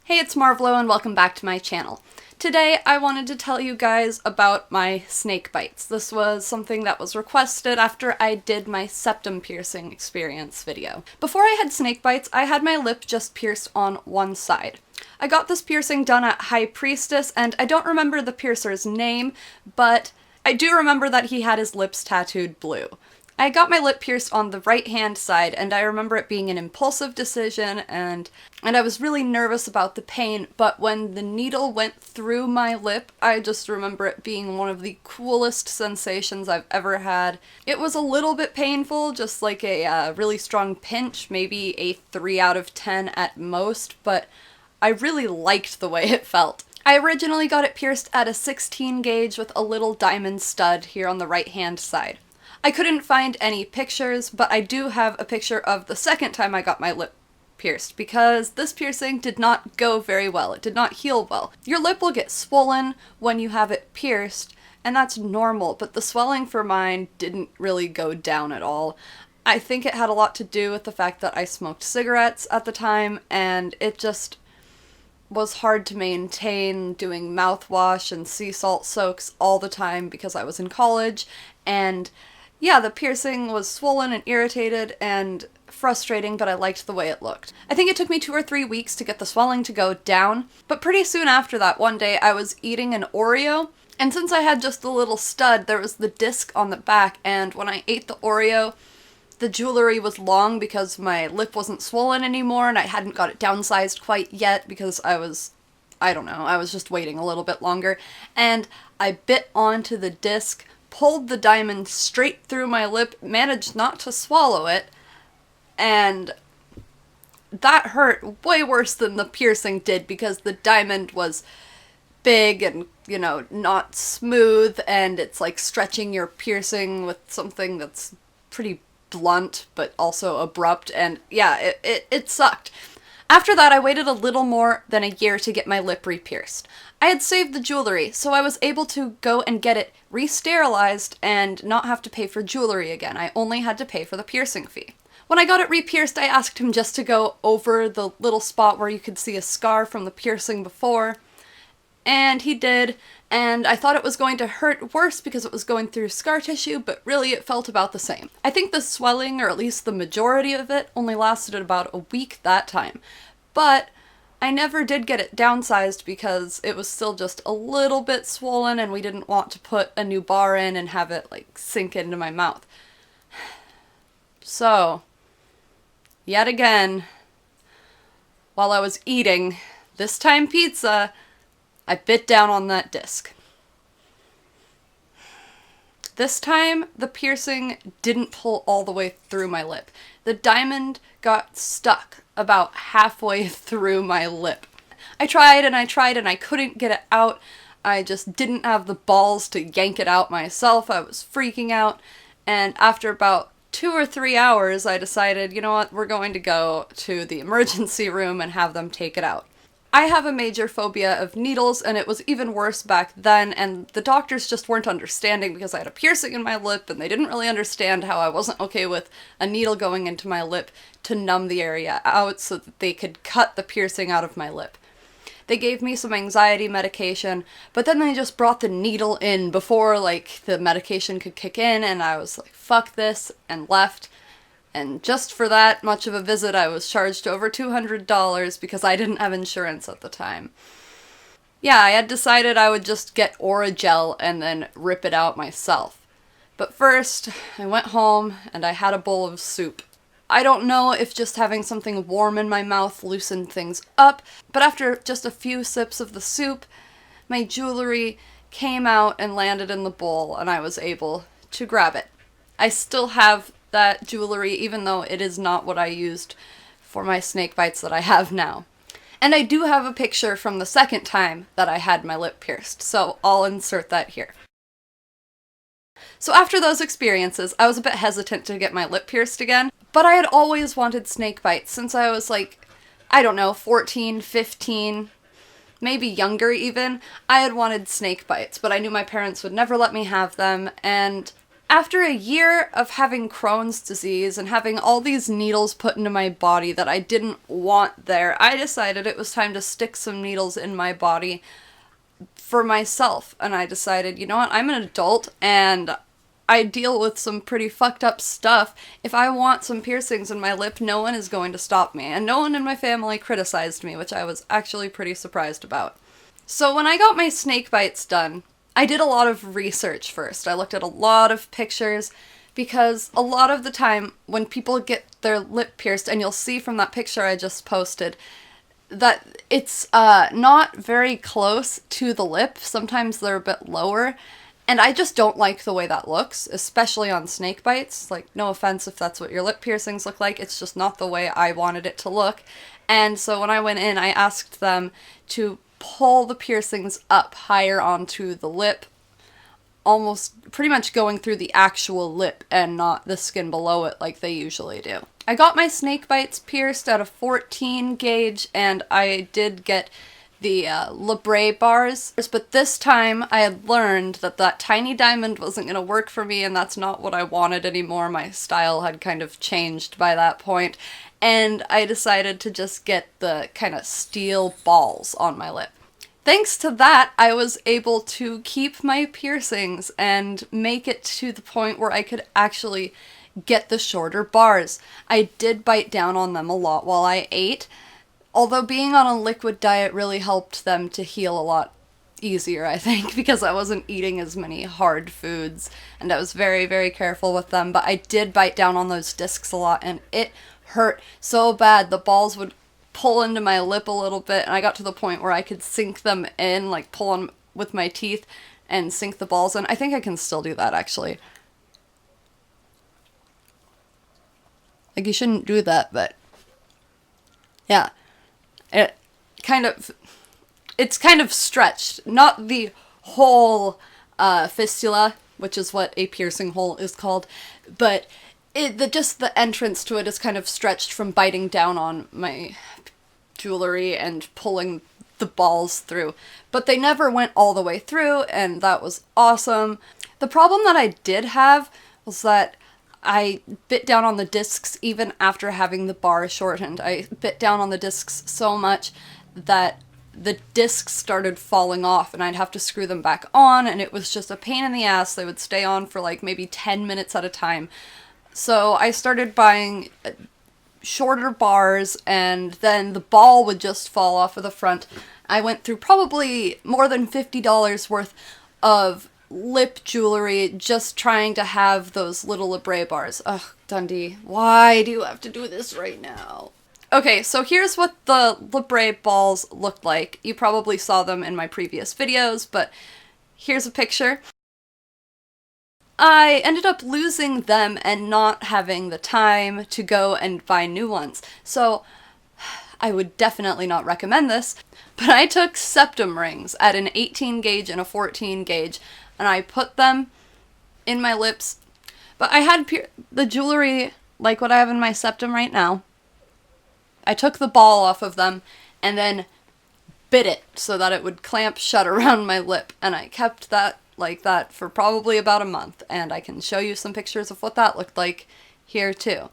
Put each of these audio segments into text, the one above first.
Hey, it's Marvolo and welcome back to my channel. Today I wanted to tell you guys about my snake bites. This was something that was requested after I did my septum piercing experience video. Before I had snake bites, I had my lip just pierced on one side. I got this piercing done at High Priestess, and I don't remember the piercer's name, but I do remember that he had his lips tattooed blue. I got my lip pierced on the right-hand side, and I remember it being an impulsive decision, and I was really nervous about the pain, but when the needle went through my lip, I just remember it being one of the coolest sensations I've ever had. It was a little bit painful, just like a really strong pinch, maybe a 3 out of 10 at most, but I really liked the way it felt. I originally got it pierced at a 16 gauge with a little diamond stud here on the right-hand side. I couldn't find any pictures, but I do have a picture of the second time I got my lip pierced, because this piercing did not go very well. It did not heal well. Your lip will get swollen when you have it pierced, and that's normal, but the swelling for mine didn't really go down at all. I think it had a lot to do with the fact that I smoked cigarettes at the time, and it just was hard to maintain doing mouthwash and sea salt soaks all the time because I was in college, and yeah, the piercing was swollen and irritated and frustrating, but I liked the way it looked. I think it took me 2 or 3 weeks to get the swelling to go down, but pretty soon after that, one day I was eating an Oreo, and since I had just the little stud, there was the disc on the back, and when I ate the Oreo, the jewelry was long because my lip wasn't swollen anymore, and I hadn't got it downsized quite yet because I was just waiting a little bit longer, and I bit onto the disc, pulled the diamond straight through my lip, managed not to swallow it, and that hurt way worse than the piercing did because the diamond was big and, not smooth, and it's like stretching your piercing with something that's pretty blunt but also abrupt, and yeah, it sucked. After that, I waited a little more than a year to get my lip re-pierced. I had saved the jewelry, so I was able to go and get it re-sterilized and not have to pay for jewelry again. I only had to pay for the piercing fee. When I got it re-pierced, I asked him just to go over the little spot where you could see a scar from the piercing before, and he did, and I thought it was going to hurt worse because it was going through scar tissue, but really it felt about the same. I think the swelling, or at least the majority of it, only lasted about a week that time, but I never did get it downsized because it was still just a little bit swollen and we didn't want to put a new bar in and have it sink into my mouth. So, yet again, while I was eating, this time pizza, I bit down on that disc. This time, the piercing didn't pull all the way through my lip. The diamond got stuck about halfway through my lip. I tried and I tried and I couldn't get it out. I just didn't have the balls to yank it out myself. I was freaking out, and after about 2 or 3 hours, I decided, you know what, we're going to go to the emergency room and have them take it out. I have a major phobia of needles, and it was even worse back then, and the doctors just weren't understanding because I had a piercing in my lip, and they didn't really understand how I wasn't okay with a needle going into my lip to numb the area out so that they could cut the piercing out of my lip. They gave me some anxiety medication, but then they just brought the needle in before, the medication could kick in, and I was like, fuck this, and left. And just for that much of a visit, I was charged over $200 because I didn't have insurance at the time. Yeah, I had decided I would just get Oragel and then rip it out myself. But first, I went home and I had a bowl of soup. I don't know if just having something warm in my mouth loosened things up, but after just a few sips of the soup, my jewelry came out and landed in the bowl, and I was able to grab it. I still have that jewelry, even though it is not what I used for my snake bites that I have now. And I do have a picture from the second time that I had my lip pierced, so I'll insert that here. So after those experiences, I was a bit hesitant to get my lip pierced again, but I had always wanted snake bites since I was 14, 15, maybe younger even. I had wanted snake bites, but I knew my parents would never let me have them, and After a year of having Crohn's disease and having all these needles put into my body that I didn't want there, I decided it was time to stick some needles in my body for myself. And I decided, you know what, I'm an adult and I deal with some pretty fucked up stuff. If I want some piercings in my lip, no one is going to stop me. And no one in my family criticized me, which I was actually pretty surprised about. So when I got my Snakebites done, I did a lot of research first. I looked at a lot of pictures because a lot of the time when people get their lip pierced, and you'll see from that picture I just posted, that it's not very close to the lip. Sometimes they're a bit lower. And I just don't like the way that looks, especially on Snakebites. Like, no offense if that's what your lip piercings look like, it's just not the way I wanted it to look. And so when I went in, I asked them to pull the piercings up higher onto the lip, almost pretty much going through the actual lip and not the skin below it like they usually do. I got my Snakebites pierced at a 14 gauge, and I did get the labret bars, but this time I had learned that that tiny diamond wasn't going to work for me, and that's not what I wanted anymore. My style had kind of changed by that point, and I decided to just get the kind of steel balls on my lip. Thanks to that, I was able to keep my piercings and make it to the point where I could actually get the shorter bars. I did bite down on them a lot while I ate, although being on a liquid diet really helped them to heal a lot easier, I think, because I wasn't eating as many hard foods, and I was very, very careful with them. But I did bite down on those discs a lot, and it hurt so bad. The balls would pull into my lip a little bit, and I got to the point where I could sink them in, like pull on with my teeth and sink the balls in. I think I can still do that, actually. Like, you shouldn't do that, but yeah. It's kind of stretched. Not the whole fistula, which is what a piercing hole is called, but just the entrance to it is kind of stretched from biting down on my jewelry and pulling the balls through. But they never went all the way through, and that was awesome. The problem that I did have was that I bit down on the discs even after having the bar shortened. I bit down on the discs so much that the discs started falling off, and I'd have to screw them back on, and it was just a pain in the ass. They would stay on for like maybe 10 minutes at a time. So I started buying shorter bars, and then the ball would just fall off of the front. I went through probably more than $50 worth of lip jewelry just trying to have those little labret bars. Ugh, Dundee, why do you have to do this right now? Okay, so here's what the labret balls looked like. You probably saw them in my previous videos, but here's a picture. I ended up losing them and not having the time to go and buy new ones. So I would definitely not recommend this, but I took Septum Rings at an 18 gauge and a 14 gauge, and I put them in my lips. But I had the jewelry like what I have in my septum right now. I took the ball off of them and then bit it so that it would clamp shut around my lip, and I kept that like that for probably about a month, and I can show you some pictures of what that looked like here too.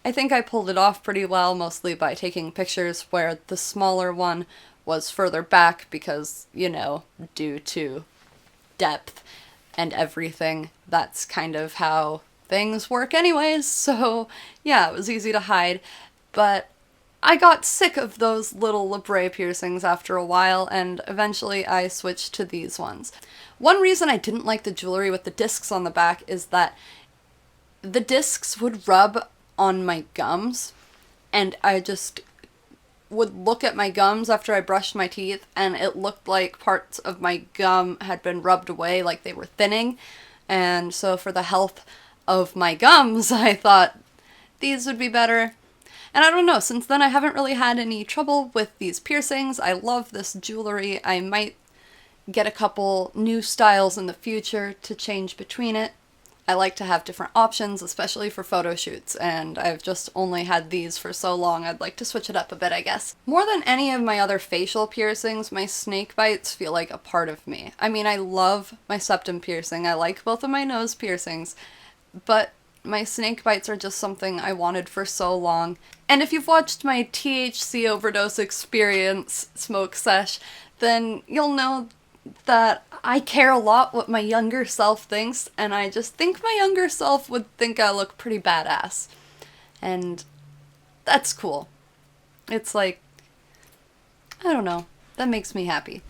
I think I pulled it off pretty well, mostly by taking pictures where the smaller one was further back because, you know, due to depth and everything, that's kind of how things work anyways, so yeah, it was easy to hide. But I got sick of those little labret piercings after a while, and eventually I switched to these ones. One reason I didn't like the jewelry with the discs on the back is that the discs would rub on my gums, and I just would look at my gums after I brushed my teeth, and it looked like parts of my gum had been rubbed away, like they were thinning. And so for the health of my gums, I thought these would be better. And I don't know, since then I haven't really had any trouble with these piercings. I love this jewelry. I might get a couple new styles in the future to change between it. I like to have different options, especially for photo shoots, and I've just only had these for so long, I'd like to switch it up a bit, I guess. More than any of my other facial piercings, my snake bites feel like a part of me. I mean, I love my septum piercing, I like both of my nose piercings, but my snake bites are just something I wanted for so long. And if you've watched my THC overdose experience smoke sesh, then you'll know that I care a lot what my younger self thinks, and I just think my younger self would think I look pretty badass. And that's cool. It's like, I don't know, that makes me happy.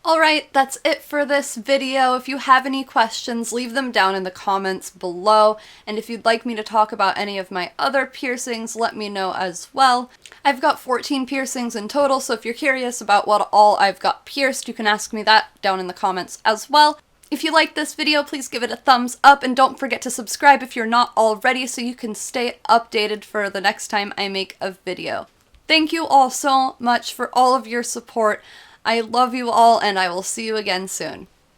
Alright, that's it for this video. If you have any questions, leave them down in the comments below, and if you'd like me to talk about any of my other piercings, let me know as well. I've got 14 piercings in total, so if you're curious about what all I've got pierced, you can ask me that down in the comments as well. If you liked this video, please give it a thumbs up, and don't forget to subscribe if you're not already so you can stay updated for the next time I make a video. Thank you all so much for all of your support. I love you all, and I will see you again soon.